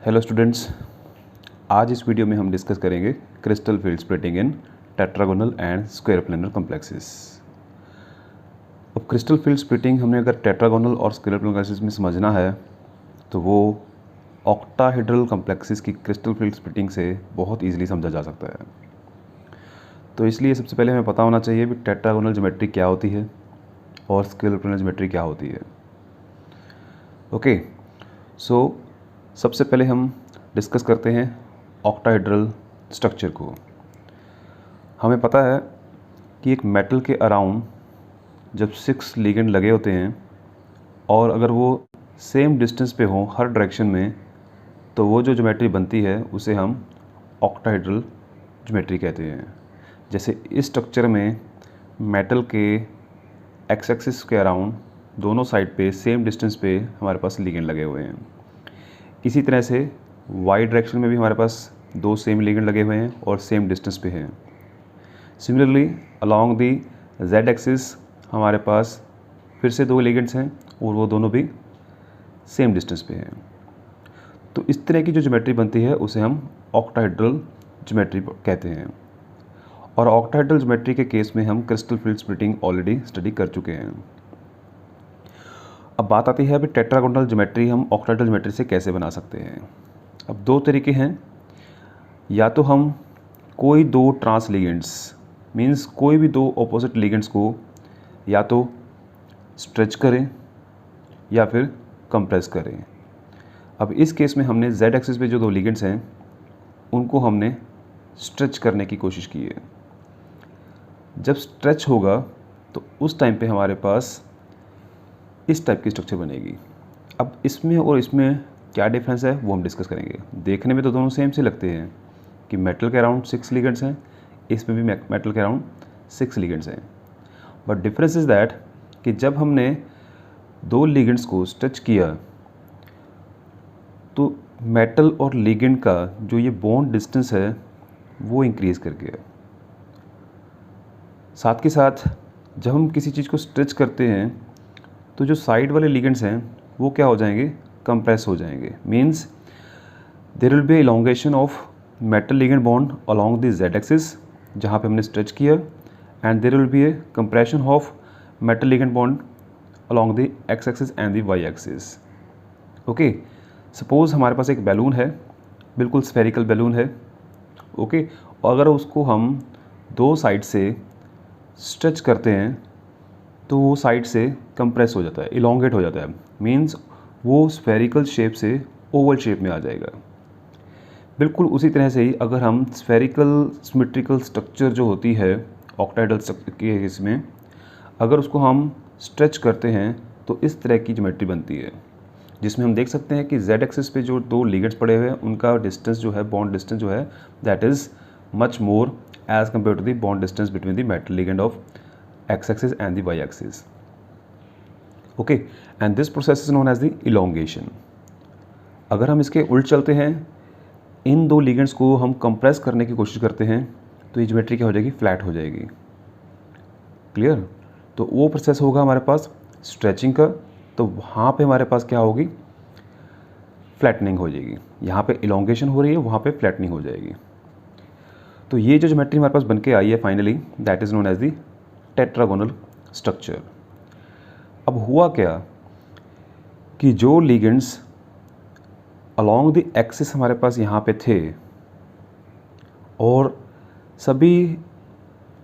Hello students, आज इस video में हम डिस्कस करेंगे crystal field splitting in tetragonal and square planar complexes. अब क्रिस्टल फील्ड स्प्लिटिंग हमने अगर टेट्रागोनल और स्क्वायर प्लेनर कॉम्प्लेक्सेस में समझना है तो वो ऑक्टाहेड्रल कॉम्प्लेक्सेस की क्रिस्टल फील्ड स्प्लिटिंग से बहुत ईजिली समझा जा सकता है। तो इसलिए सबसे पहले हमें पता होना चाहिए कि टेट्रागोनल ज्योमेट्री क्या होती है और स्क्वायर प्लेनर ज्योमेट्री क्या होती है। ओके, सो सबसे पहले हम डिस्कस करते हैं ऑक्टाहेड्रल स्ट्रक्चर को। हमें पता है कि एक मेटल के अराउंड जब 6 लिगेंड लगे होते हैं और अगर वो सेम डिस्टेंस पे हों हर डायरेक्शन में, तो वो जो ज्योमेट्री बनती है उसे हम ऑक्टाहेड्रल ज्योमेट्री कहते हैं। जैसे इस स्ट्रक्चर में मेटल के एक्स एक्सिस के अराउंड दोनों साइड पे सेम डिस्टेंस पे हमारे पास लिगेंड लगे हुए हैं। इसी तरह से वाई डायरेक्शन में भी हमारे पास 2 सेम लिगेंड लगे हुए हैं और सेम डिस्टेंस पे हैं। Similarly along the Z axis हमारे पास फिर से 2 लिगेंड्स हैं और वो दोनों भी सेम डिस्टेंस पे हैं। तो इस तरह की जो ज्योमेट्री बनती है उसे हम ऑक्टाहेड्रल ज्योमेट्री कहते हैं। और ऑक्टाहेड्रल ज्योमेट्री के केस में हम crystal field splitting already study कर चुके हैं। अब बात आती है अभी टेट्रागोनल ज्योमेट्री हम ऑक्टाहेड्रल ज्योमेट्री से कैसे बना सकते हैं। अब 2 तरीके हैं, या तो हम कोई 2 ट्रांस लिगेंड्स मींस कोई भी 2 ऑपोजिट लिगेंड्स को या तो स्ट्रेच करें या फिर कंप्रेस करें। अब इस केस में हमने जेड एक्सिस पे जो 2 लिगेंड्स हैं उनको हमने स्ट्रेच करने की कोशिश की है। जब स्ट्रेच होगा तो उस टाइम पे हमारे पास इस टाइप की स्ट्रक्चर बनेगी। अब इसमें और इसमें क्या डिफरेंस है वो हम डिस्कस करेंगे। देखने में तो दोनों सेम से लगते हैं कि मेटल के अराउंड 6 लिगेंड्स हैं, इसमें भी मेटल के अराउंड 6 लिगेंड्स हैं। बट डिफरेंस इज़ दैट कि जब हमने 2 लिगेंड्स को स्ट्रेच किया तो मेटल और लिगेंड का जो ये बॉन्ड डिस्टेंस है वो इंक्रीज़ कर गया। साथ के साथ जब हम किसी चीज़ को स्ट्रेच करते हैं तो जो साइड वाले लिगेंड्स हैं वो क्या हो जाएंगे, कंप्रेस हो जाएंगे। Means there will be elongation of metal ligand bond along the Z axis जहाँ पे हमने स्ट्रेच किया, and there will be a compression of metal ligand bond along the x axis and the Y axis. Okay, suppose हमारे पास एक balloon है, बिल्कुल spherical balloon है। ओके, और अगर उसको हम 2 साइड से स्ट्रेच करते हैं तो वो साइड से कंप्रेस हो जाता है, इलोंगेट हो जाता है। मींस वो स्फेरिकल शेप से ओवल शेप में आ जाएगा। बिल्कुल उसी तरह से ही अगर हम स्फेरिकल सिमेट्रिकल स्ट्रक्चर जो होती है ऑक्टाहेड्रल के केस में, अगर उसको हम स्ट्रेच करते हैं तो इस तरह की ज्योमेट्री बनती है, जिसमें हम देख सकते हैं कि जेड एक्सिस पे जो 2 लिगेंड्स पड़े हुए हैं उनका डिस्टेंस जो है, बॉन्ड डिस्टेंस जो है, that is much more as compared to the bond distance between the metal ligand of x axis and the y axis. Okay, and this process is known as the elongation. अगर हम इसके उल्ट चलते हैं, इन 2 ligands को हम compress करने की कोशिश करते हैं तो ये ज्योमेट्री क्या हो जाएगी, फ्लैट हो जाएगी। क्लियर? तो वो प्रोसेस होगा हमारे पास स्ट्रेचिंग का, तो वहाँ पे हमारे पास क्या होगी, फ्लैटनिंग हो जाएगी। यहाँ पे इलोंगेशन हो रही है, वहाँ पे फ्लैटनिंग हो जाएगी। तो ये जो ज्योमेट्री हमारे पास बन के आई है finally, that is known as the tetragonal structure. अब हुआ क्या कि जो लिगेंड्स अलोंग द एक्सिस हमारे पास यहाँ पे थे और सभी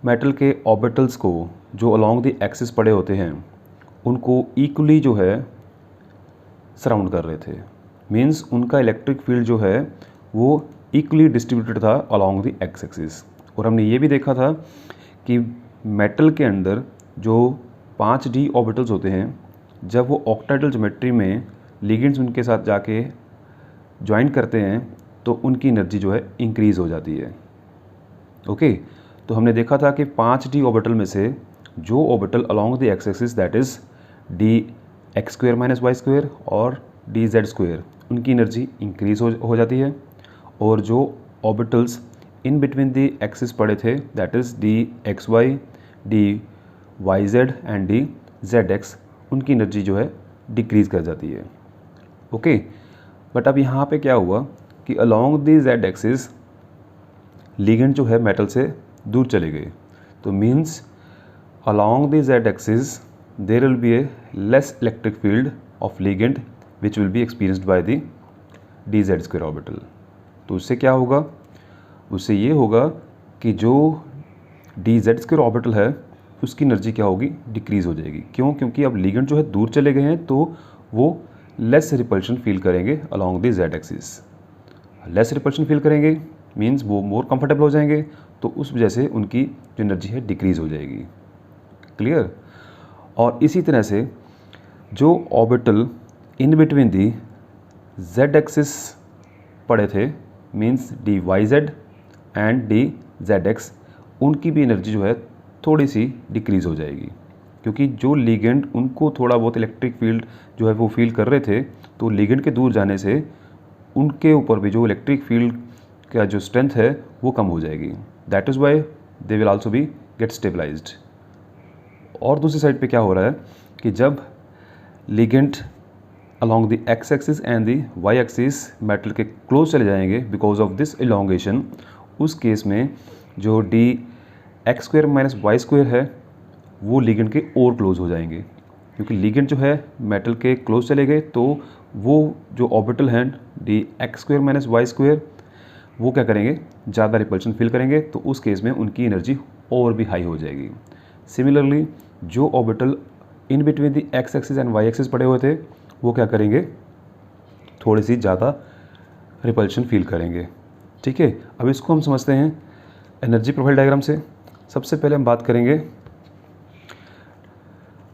मेटल के ऑर्बिटल्स को जो अलोंग द एक्सिस पड़े होते हैं उनको इक्वली जो है सराउंड कर रहे थे। मींस उनका इलेक्ट्रिक फील्ड जो है वो इक्वली डिस्ट्रीब्यूटेड था अलोंग द एक्स एक्सिस। और हमने ये भी देखा था कि मेटल के अंदर जो 5d ऑर्बिटल्स होते हैं, जब वो ऑक्टाहेड्रल ज्योमेट्री में लिगेंड्स उनके साथ जाके ज्वाइन करते हैं तो उनकी एनर्जी जो है इंक्रीज़ हो जाती है। ओके, तो हमने देखा था कि 5d ऑर्बिटल में से जो orbital along the x axis that is dx² - y² और dz², उनकी एनर्जी इंक्रीज़ हो जाती है। और जो orbitals in between the axis पड़े थे that is dxy, dyz and dzx, उनकी एनर्जी जो है डिक्रीज़ कर जाती है। ओके, बट अब यहाँ पे क्या हुआ कि along the Z axis ligand जो है मेटल से दूर चले गए, तो means along the Z axis there will be a less electric field of ligand which will be experienced by the d Z square orbital. तो उससे क्या होगा, उससे ये होगा कि जो डी जेड स्क्वायर ऑर्बिटल है उसकी एनर्जी क्या होगी, डिक्रीज़ हो जाएगी। क्यों? क्योंकि अब लिगेंड जो है दूर चले गए हैं, तो वो लेस रिपल्शन फील करेंगे along the Z axis. Less repulsion feel करेंगे मीन्स वो मोर कंफर्टेबल हो जाएंगे, तो उस वजह से उनकी जो एनर्जी है डिक्रीज़ हो जाएगी। क्लियर? और इसी तरह से जो orbital in between the Z axis पड़े थे means d y z and d z x, उनकी भी एनर्जी जो है थोड़ी सी डिक्रीज़ हो जाएगी, क्योंकि जो लिगेंड उनको थोड़ा बहुत इलेक्ट्रिक फील्ड जो है वो फील कर रहे थे, तो लिगेंड के दूर जाने से उनके ऊपर भी जो इलेक्ट्रिक फील्ड का जो स्ट्रेंथ है वो कम हो जाएगी। That is why they will also be get stabilized. और दूसरी साइड पे क्या हो रहा है कि जब ligand along the x axis and the Y axis metal के क्लोज चले जाएंगे बिकॉज ऑफ दिस इलोंगेशन, उस केस में जो d x square minus y square है वो लिगेंड के और क्लोज हो जाएंगे, क्योंकि लिगेंड जो है मेटल के क्लोज चले गए, तो वो जो ऑर्बिटल हैं d x square minus y square वो क्या करेंगे, ज़्यादा रिपल्शन फील करेंगे, तो उस केस में उनकी एनर्जी और भी हाई हो जाएगी। सिमिलरली जो orbital in between the x axis and y axis पड़े हुए थे वो क्या करेंगे, थोड़ी सी ज़्यादा रिपल्शन फील करेंगे। ठीक है, अब इसको हम समझते हैं एनर्जी प्रोफाइल डायग्राम से। सबसे पहले हम बात करेंगे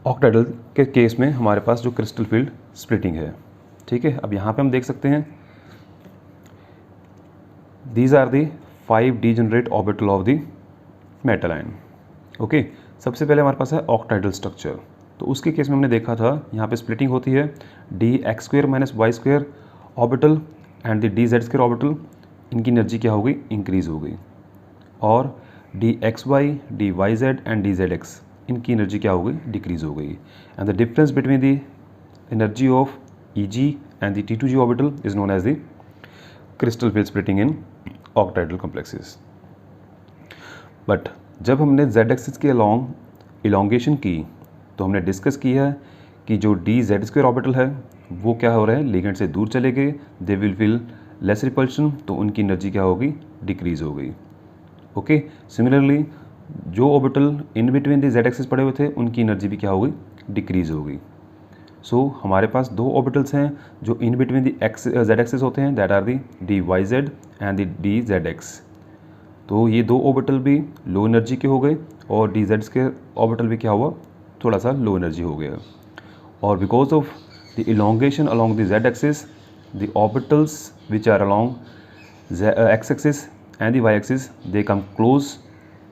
ऑक्टाहेड्रल के केस में हमारे पास जो क्रिस्टल फील्ड स्प्लिटिंग है। ठीक है, अब यहाँ पे हम देख सकते हैं these are the 5 degenerate orbital of the metal ion. Okay, सबसे पहले हमारे पास है ऑक्टाहेड्रल स्ट्रक्चर। तो उसके केस में हमने देखा था यहाँ पे स्प्लिटिंग होती है d x square minus y square orbital and the d Z square orbital, इनकी एनर्जी क्या हो गई, इंक्रीज़ हो गई। और d x y, d y z and d z x, इनकी एनर्जी क्या हो गई, डिक्रीज़ हो गई। And the difference between the energy of e g and the t two g orbital is known as the crystal field splitting in octahedral complexes. But जब हमने Z axis के along elongation की, तो हमने discuss किया है कि जो डी जेड स्क्वायर ऑर्बिटल है वो क्या हो रहे हैं, लिगेंड से दूर चले गए, दे विल फील लेस रिपल्शन, तो उनकी एनर्जी क्या होगी, डिक्रीज़ हो गई। ओके, सिमिलरली जो orbital in between the Z axis पड़े हुए थे उनकी एनर्जी भी क्या हो गई, डिक्रीज़ हो गई। सो हमारे पास दो ऑर्बिटल्स हैं जो in between the Z axis होते हैं, that are the d y z and the d z x. तो ये दो ऑर्बिटल भी लो एनर्जी के हो गए और डी जेड के ऑर्बिटल भी क्या हुआ, थोड़ा सा लो एनर्जी हो गया। और because of the elongation along the Z axis, the orbitals which are along X axis and the Y axis they come close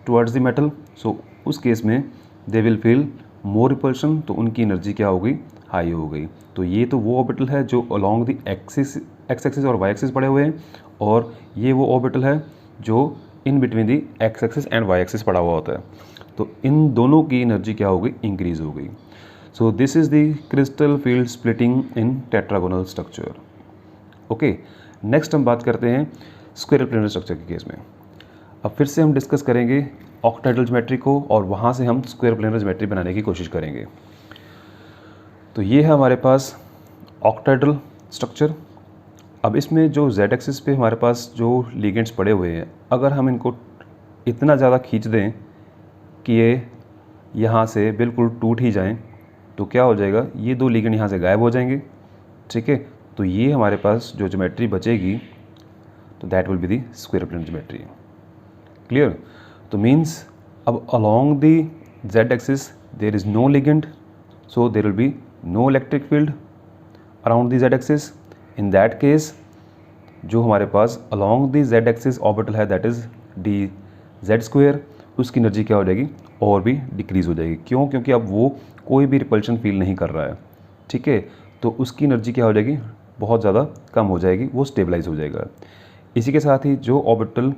towards the metal, so उस केस में they will feel more repulsion, तो उनकी energy क्या हो गई, high हो गई। तो ये तो वो ऑर्बिटल है जो along the axis x axis और वाई एक्सिस पड़े हुए हैं, और ये वो ऑर्बिटल है जो in between the x axis and y axis पड़ा हुआ होता है। तो इन दोनों की एनर्जी क्या हो गई, इंक्रीज़ हो गई। So this is the crystal field splitting in tetragonal structure. Okay, next हम बात करते हैं स्क्वायरल प्लेनर स्ट्रक्चर के केस में। अब फिर से हम डिस्कस करेंगे ऑक्टाहेड्रल ज्योमेट्री को और वहाँ से हम स्क्वायर प्लेनर ज्योमेट्री बनाने की कोशिश करेंगे। तो ये है हमारे पास ऑक्टाहेड्रल स्ट्रक्चर। अब इसमें जो जेड एक्सिस पे हमारे पास जो लिगेंड्स पड़े हुए हैं, अगर हम इनको इतना ज़्यादा खींच दें कि ये यहाँ से बिल्कुल टूट ही जाएं, तो क्या हो जाएगा, ये दो लिगेंड यहाँ से गायब हो जाएंगे। ठीक है, तो ये हमारे पास जो ज्योमेट्री बचेगी तो that will be the square planar geometry. Clear? तो मीन्स अब along the Z axis there is no ligand, so there will be no electric field around the Z axis. In that case जो हमारे पास along the Z axis orbital है that is D Z square, उसकी energy क्या हो जाएगी, और भी डिक्रीज़ हो जाएगी। क्यों? क्योंकि अब वो कोई भी रिपल्शन फील नहीं कर रहा है। ठीक है, तो उसकी एनर्जी क्या हो जाएगी, बहुत ज़्यादा कम हो जाएगी, वो स्टेबलाइज हो जाएगा। इसी के साथ ही जो orbital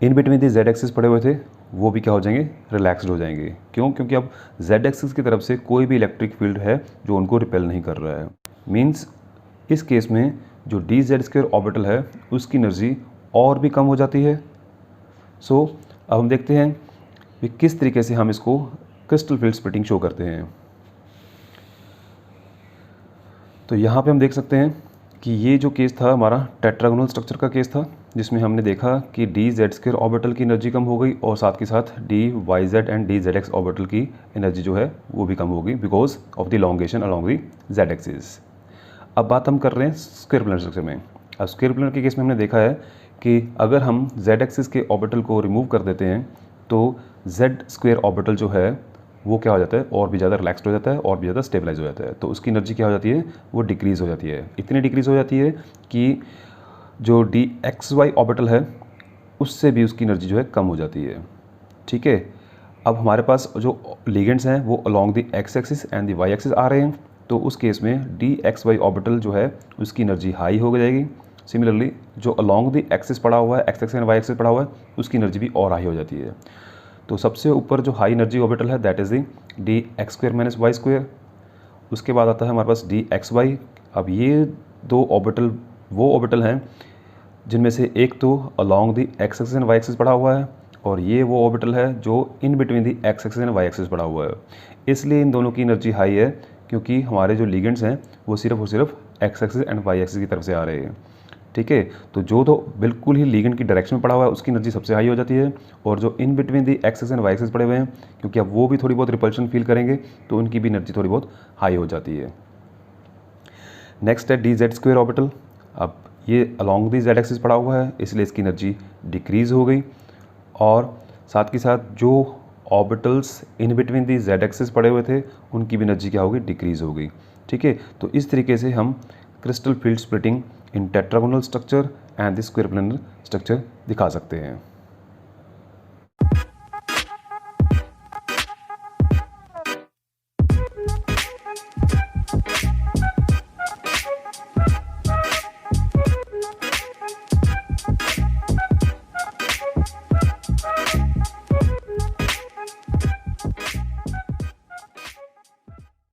in between the Z axis पड़े हुए थे वो भी क्या हो जाएंगे, रिलैक्सड हो जाएंगे। क्यों? क्योंकि अब जेड एक्सिस की तरफ से कोई भी इलेक्ट्रिक फील्ड है जो उनको रिपेल नहीं कर रहा है। मीन्स इस केस में जो dz² ऑर्बिटल है उसकी एनर्जी और भी कम हो जाती है। सो अब हम देखते हैं कि किस तरीके से हम इसको क्रिस्टल फील्ड स्प्लिटिंग शो करते हैं। तो यहाँ पे हम देख सकते हैं कि ये जो केस था हमारा टेट्रागोनल स्ट्रक्चर का केस था, जिसमें हमने देखा कि dz² ऑर्बिटल की एनर्जी कम हो गई और साथ के साथ dyz एंड dzx ऑर्बिटल की एनर्जी जो है वो भी कम हो गई because of the elongation along the z axis. अब बात हम कर रहे हैं स्क्वायर प्लेनर स्ट्रक्चर में। अब स्क्वायर प्लेनर के केस में हमने देखा है कि अगर हम z एक्सिस के ऑर्बिटल को रिमूव कर देते हैं तो z² ऑर्बिटल जो है वो क्या हो जाता है, और भी ज़्यादा रिलैक्सड हो जाता है और भी ज़्यादा स्टेबलाइज हो जाता है। तो उसकी एनर्जी क्या हो जाती है, वो डिक्रीज़ हो जाती है। इतनी डिक्रीज़ हो जाती है कि जो dxy ऑर्बिटल है उससे भी उसकी एनर्जी जो है कम हो जाती है। ठीक है, अब हमारे पास जो लिगेंड्स हैं वो along the x axis and the y axis आ रहे हैं, तो उस केस में dxy ऑर्बिटल जो है उसकी एनर्जी हाई हो जाएगी। सिमिलरली जो अलॉन्ग द एक्सिस पड़ा हुआ है, x axis and y axis पड़ा हुआ है, उसकी एनर्जी भी और हाई हो जाती है। तो सबसे ऊपर जो हाई एनर्जी ऑर्बिटल है that is the dx² - y²। उसके बाद आता है हमारे पास dxy। अब ये दो ऑर्बिटल वो ऑर्बिटल हैं जिनमें से एक तो along the x axis and y axis पड़ा हुआ है और ये वो ऑर्बिटल है जो in between the x axis and y axis पड़ा हुआ है। इसलिए इन दोनों की एनर्जी हाई है क्योंकि हमारे जो लिगेंड्स हैं वो सिर्फ और सिर्फ x axis and y axis की तरफ से आ रहे हैं। ठीक है, तो जो तो बिल्कुल ही लिगेंड की डायरेक्शन में पड़ा हुआ है उसकी एनर्जी सबसे हाई हो जाती है, और जो in between the x axis and y axis पड़े हुए हैं क्योंकि अब वो भी थोड़ी बहुत रिपल्शन फील करेंगे तो उनकी भी एनर्जी थोड़ी बहुत हाई हो जाती है। नेक्स्ट है dz² ऑर्बिटल। अब ये अलॉन्ग दी z एक्सिस पड़ा हुआ है इसलिए इसकी एनर्जी डिक्रीज़ हो गई, और साथ के साथ जो ऑर्बिटल्स इन बिटवीन दी z एक्सिस पड़े हुए थे उनकी भी एनर्जी क्या होगी, डिक्रीज़ हो गई। ठीक है, तो इस तरीके से हम crystal field splitting in tetragonal structure and the square planar structure दिखा सकते हैं।